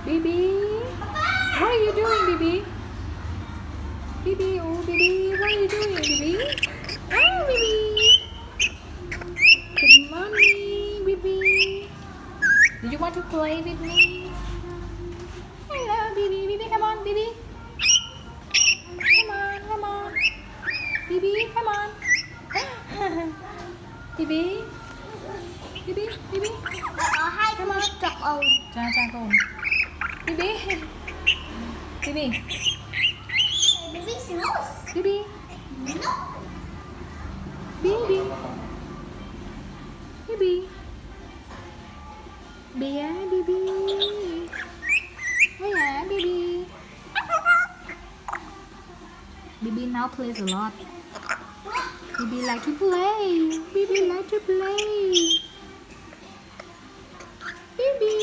Bibi, what are you doing, Bibi? Bibi, oh Bibi, what are you doing, Bibi? Oh, Bibi. Good morning, Bibi. Do you want to play with me? Hello, Bibi. Bibi, come on, Bibi. Come on, come on. Bibi, come on. Bibi. Bibi, Bibi. ให้คุณจับเอา Cha cha con. Bibi. Bibi. Bibi snooze Bibi. no Bibi. Bibi. Bia, Bibi. Oh yeah, Bibi. Bibi now plays a lot. Bibi like to play. Bibi like to play. Bibi.